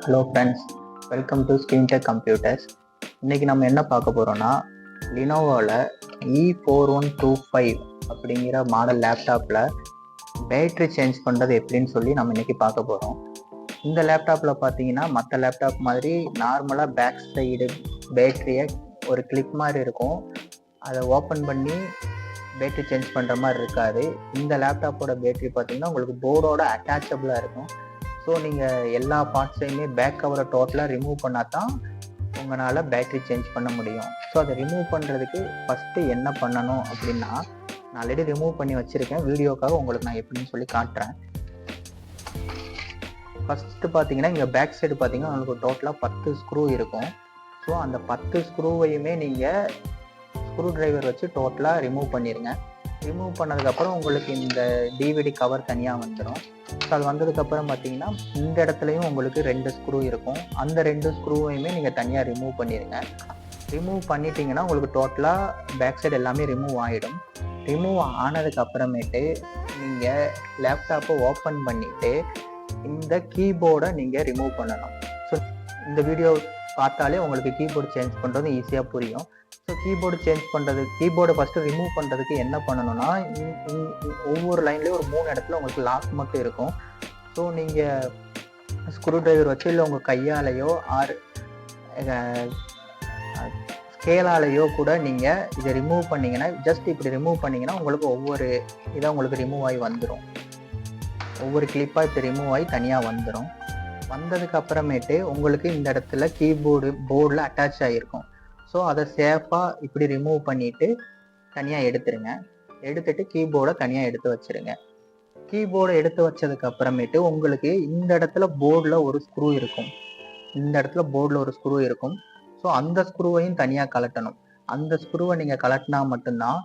Hello friends, welcome to Screentech Computers. இன்றைக்கி நம்ம என்ன பார்க்க போகிறோன்னா, லினோவோவில் E4125 அப்படிங்கிற மாடல் லேப்டாப்பில் பேட்ரி சேஞ்ச் பண்ணுறது எப்படின்னு சொல்லி நம்ம இன்றைக்கி பார்க்க போகிறோம். இந்த லேப்டாப்பில் பார்த்தீங்கன்னா மற்ற லேப்டாப் மாதிரி நார்மலாக பேக் சைடு பேட்ரியை ஒரு கிளிப் மாதிரி இருக்கும். அதை ஓப்பன் பண்ணி பேட்ரி சேஞ்ச் பண்ணுற மாதிரி இருக்காது. இந்த லேப்டாப்போட பேட்ரி பார்த்தீங்கன்னா உங்களுக்கு போர்டோட அட்டாச்சபிளாக இருக்கும். ஸோ நீங்கள் எல்லா பார்ட்ஸையுமே பேக் கவரை டோட்டலாக ரிமூவ் பண்ணால் தான் உங்களால் பேட்ரி சேஞ்ச் பண்ண முடியும். ஸோ அதை ரிமூவ் பண்ணுறதுக்கு ஃபஸ்ட்டு என்ன பண்ணணும் அப்படின்னா, நான் ஆல்ரெடி ரிமூவ் பண்ணி வச்சுருக்கேன். வீடியோக்காக உங்களுக்கு நான் எப்படின்னு சொல்லி காட்டுறேன். ஃபஸ்ட்டு பார்த்தீங்கன்னா இங்கே பேக் சைடு பார்த்தீங்கன்னா உங்களுக்கு டோட்டலாக 10 ஸ்க்ரூ இருக்கும். ஸோ அந்த 10 ஸ்க்ரூவையுமே நீங்கள் ஸ்க்ரூ டிரைவர் வச்சு டோட்டலாக ரிமூவ் பண்ணிடுங்க. ரிமூவ் பண்ணதுக்கப்புறம் உங்களுக்கு இந்த டிவிடி கவர் தனியாக வந்துடும். ஸோ அது வந்ததுக்கப்புறம் பார்த்தீங்கன்னா இந்த இடத்துலையும் உங்களுக்கு 2 ஸ்க்ரூ இருக்கும். அந்த 2 ஸ்க்ரூவையுமே நீங்கள் தனியாக ரிமூவ் பண்ணிடுங்க. ரிமூவ் பண்ணிட்டீங்கன்னா உங்களுக்கு டோட்டலாக பேக் சைடு எல்லாமே ரிமூவ் ஆகிடும். ரிமூவ் ஆனதுக்கு அப்புறமேட்டு நீங்கள் லேப்டாப்பை ஓப்பன் பண்ணிவிட்டு இந்த கீபோர்டை நீங்கள் ரிமூவ் பண்ணணும். ஸோ இந்த வீடியோ பார்த்தாலே உங்களுக்கு கீபோர்டு சேஞ்ச் பண்ணுறது ஈஸியாக புரியும். ஸோ கீபோர்டு சேஞ்ச் பண்ணுறது, கீபோர்டை ஃபஸ்ட்டு ரிமூவ் பண்ணுறதுக்கு என்ன பண்ணணும்னா, ஒவ்வொரு லைன்லேயும் ஒரு 3 இடத்துல உங்களுக்கு லாக் மட்டும் இருக்கும். ஸோ நீங்கள் ஸ்க்ரூ டிரைவர் வச்சு இல்லை உங்கள் கையாலேயோ ஆர் ஸ்கேலாலேயோ கூட நீங்கள் இதை ரிமூவ் பண்ணிங்கன்னா, ஜஸ்ட் இப்படி ரிமூவ் பண்ணிங்கன்னா உங்களுக்கு ஒவ்வொரு இதாக உங்களுக்கு ரிமூவ் ஆகி வந்துடும். ஒவ்வொரு கிளிப்பாக இப்படி ரிமூவ் ஆகி தனியாக வந்துடும். வந்ததுக்கு அப்புறமேட்டு உங்களுக்கு இந்த இடத்துல போர்டில் அட்டாச் ஆகிருக்கும். ஸோ அதை சேஃபாக இப்படி ரிமூவ் பண்ணிவிட்டு தனியாக எடுத்துருங்க. எடுத்துட்டு கீபோர்டை தனியாக எடுத்து வச்சுருங்க. கீபோர்டை எடுத்து வச்சதுக்கு அப்புறமேட்டு உங்களுக்கு இந்த இடத்துல போர்டில் ஒரு ஸ்க்ரூ இருக்கும். இந்த இடத்துல போர்டில் ஒரு ஸ்க்ரூ இருக்கும். ஸோ அந்த ஸ்க்ரூவையும் தனியாக கலட்டணும். அந்த ஸ்க்ரூவை நீங்கள் கலட்டினா மட்டும்தான்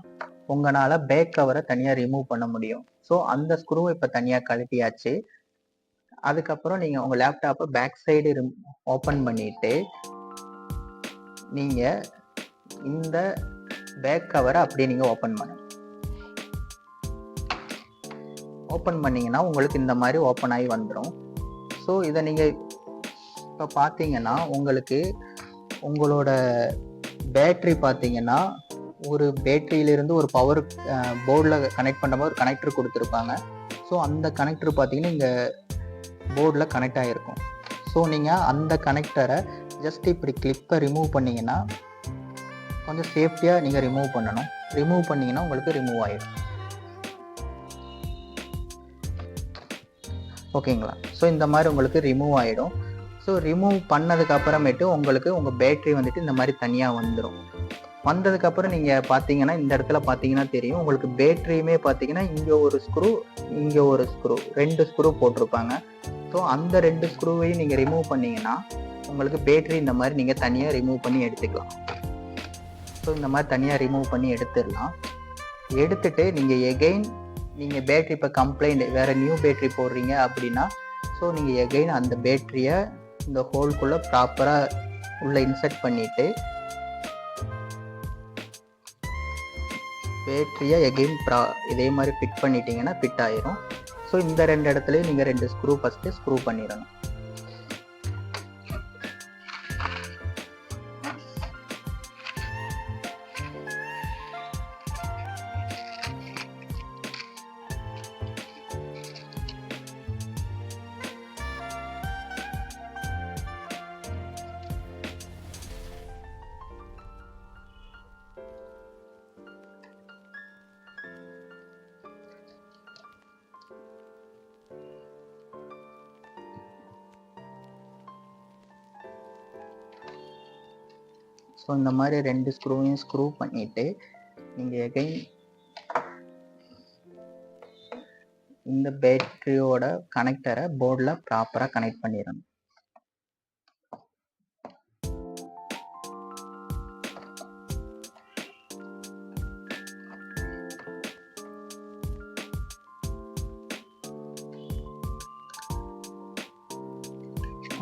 உங்களால் பேக் கவரை தனியாக ரிமூவ் பண்ண முடியும். ஸோ அந்த ஸ்க்ரூவை இப்போ தனியாக கழட்டியாச்சு. அதுக்கப்புறம் நீங்கள் உங்கள் லேப்டாப்பை பேக் சைடு ஓப்பன் பண்ணிவிட்டு நீங்கள் இந்த பேக் கவரை அப்படியே நீங்கள் ஓப்பன் பண்ணுங்க. ஓப்பன் பண்ணிங்கன்னா உங்களுக்கு இந்த மாதிரி ஓப்பன் ஆகி வந்துடும். ஸோ இதை நீங்கள் இப்போ பார்த்தீங்கன்னா உங்களுக்கு உங்களோட பேட்ரி பார்த்தீங்கன்னா ஒரு பேட்டரியிலிருந்து ஒரு பவர் போர்டில் கனெக்ட் பண்ணுற மாதிரி ஒரு கனெக்டர் கொடுத்துருப்பாங்க. ஸோ அந்த கனெக்டர் பார்த்தீங்கன்னா இங்கே போர்டில் கனெக்ட் ஆகிருக்கும். ஸோ நீங்கள் அந்த கனெக்டரை ஜஸ்ட் இப்படி கிளிப்பை ரிமூவ் பண்ணிங்கன்னா கொஞ்சம் சேஃப்டியாக நீங்கள் ரிமூவ் பண்ணணும். ரிமூவ் பண்ணிங்கன்னா உங்களுக்கு ரிமூவ் ஆகிடும். ஓகேங்களா? ஸோ இந்த மாதிரி உங்களுக்கு ரிமூவ் ஆகிடும். ஸோ ரிமூவ் பண்ணதுக்கு அப்புறமேட்டு உங்களுக்கு உங்கள் பேட்ரி வந்துட்டு இந்த மாதிரி தனியாக வந்துடும். வந்ததுக்கப்புறம் நீங்கள் பார்த்தீங்கன்னா இந்த இடத்துல பார்த்தீங்கன்னா தெரியும் உங்களுக்கு பேட்ரியுமே பார்த்தீங்கன்னா இங்கே ஒரு ஸ்க்ரூ, இங்கே ஒரு ஸ்க்ரூ, 2 ஸ்க்ரூ போட்டிருப்பாங்க. ஸோ அந்த 2 ஸ்க்ரூவையும் நீங்கள் ரிமூவ் பண்ணிங்கன்னா உங்களுக்கு பேட்ரி இந்த மாதிரி நீங்கள் தனியாக ரிமூவ் பண்ணி எடுத்துக்கலாம். ஸோ இந்த மாதிரி தனியாக ரிமூவ் பண்ணி எடுத்துடலாம். எடுத்துட்டு நீங்கள் எகெயின் நீங்கள் பேட்ரி இப்போ கம்ப்ளைண்ட் வேறு நியூ பேட்ரி போடுறீங்க அப்படின்னா, ஸோ நீங்கள் எகெயின் அந்த பேட்ரியை இந்த ஹோல்குள்ளே ப்ராப்பராக உள்ளே இன்சர்ட் பண்ணிவிட்டு பேட்டரியை எகெயின் இதே மாதிரி ஃபிட் பண்ணிட்டீங்கன்னா ஃபிட் ஆயிரும். ஸோ இந்த 2 இடத்துலையும் நீங்கள் 2 ஸ்க்ரூ ஃபஸ்ட்டு ஸ்க்ரூ பண்ணிடணும். ஸோ இந்த மாதிரி 2 ஸ்க்ரூவையும் ஸ்க்ரூ பண்ணிவிட்டு நீங்கள் எகைன் இந்த பேட்டரியோட கனெக்டரை போர்டில் ப்ராப்பராக கனெக்ட் பண்ணிடணும்.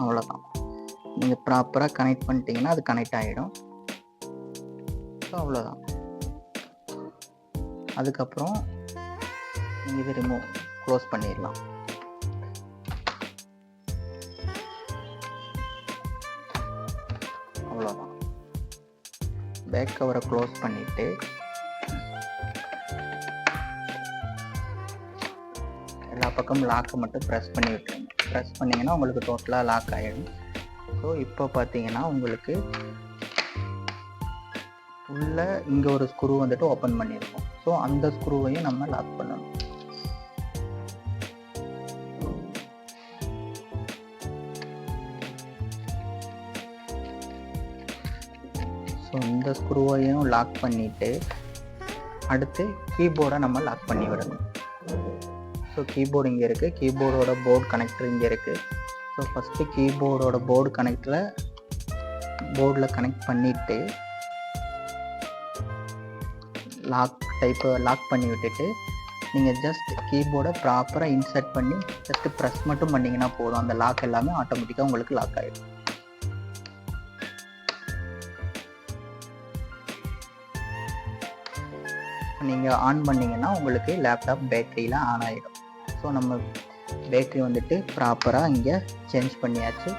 அவ்வளோதான். நீங்கள் ப்ராப்பராக கனெக்ட் பண்ணிட்டீங்கன்னா அது கனெக்ட் ஆகிடும். ஸோ அவ்வளோதான். அதுக்கப்புறம் நீங்கள் இதை க்ளோஸ் பண்ணிடலாம். அவ்வளோதான். பேக் கவரை க்ளோஸ் பண்ணிவிட்டு எல்லா பக்கமும் லாக்கை மட்டும் ப்ரெஸ் பண்ணி விட்டுருங்க. ப்ரெஸ் பண்ணிங்கன்னா உங்களுக்கு டோட்டலாக லாக் ஆகிடும். ஸோ இப்போ பார்த்தீங்கன்னா உங்களுக்கு உள்ள இங்கே ஒரு ஸ்க்ரூ வந்துட்டு ஓப்பன் பண்ணியிருக்கோம். ஸோ அந்த ஸ்க்ரூவையும் நம்ம லாக் பண்ணணும். ஸோ இந்த ஸ்க்ரூவையும் லாக் பண்ணிவிட்டு அடுத்து கீபோர்டை நம்ம லாக் பண்ணி விடணும். ஸோ கீபோர்டு இங்கே இருக்குது, கீபோர்டோட போர்டு கனெக்டர் இங்கே இருக்குது. ஸோ ஃபஸ்ட்டு கீபோர்டோட போர்டு கனெக்டரை போர்டில் கனெக்ட் பண்ணிவிட்டு லாக் பண்ணி விட்டுட்டு நீங்கள் ஜஸ்ட் கீபோர்டை ப்ராப்பராக இன்சர்ட் பண்ணி ஜஸ்ட்டு ப்ரெஸ் மட்டும் பண்ணிங்கன்னா போதும். அந்த லாக் எல்லாமே ஆட்டோமேட்டிக்காக உங்களுக்கு லாக் ஆகிடும். நீங்கள் ஆன் பண்ணிங்கன்னா உங்களுக்கு லேப்டாப் பேட்டரியில் ஆன் ஆகிடும். ஸோ நம்ம பேட்டரி வந்துட்டு ப்ராப்பராக இங்கே சேஞ்ச் பண்ணியாச்சு.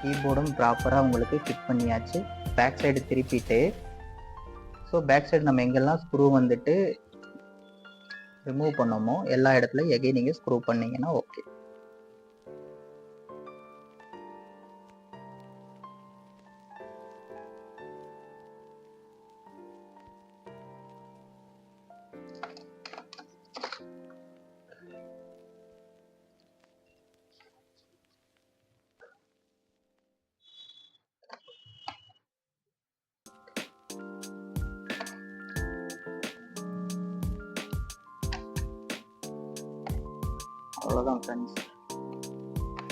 கீபோர்டும் ப்ராப்பராக உங்களுக்கு ஃபிட் பண்ணியாச்சு. பேக் சைடு திருப்பிட்டு ஸோ பேக் சைடு நம்ம எங்கெல்லாம் ஸ்க்ரூ வந்துட்டு ரிமூவ் பண்ணோமோ எல்லா இடத்துலையும் எகைன் நீங்கள் ஸ்க்ரூ பண்ணிங்கன்னா ஓகே. அவ்வளோதான் ஃப்ரெண்ட்ஸ்,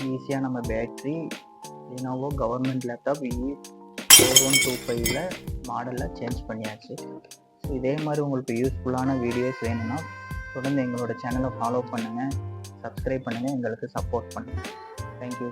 ஈஸியாக நம்ம battery Lenovo government laptop E4125 மாடலில் சேஞ்ச் பண்ணியாச்சு. ஸோ இதே மாதிரி உங்களுக்கு யூஸ்ஃபுல்லான வீடியோஸ் வேணும்னா தொடர்ந்து எங்களோட சேனலை ஃபாலோ பண்ணுங்கள், சப்ஸ்கிரைப் பண்ணுங்கள், எங்களுக்கு சப்போர்ட் பண்ணுங்கள். தேங்க்யூ.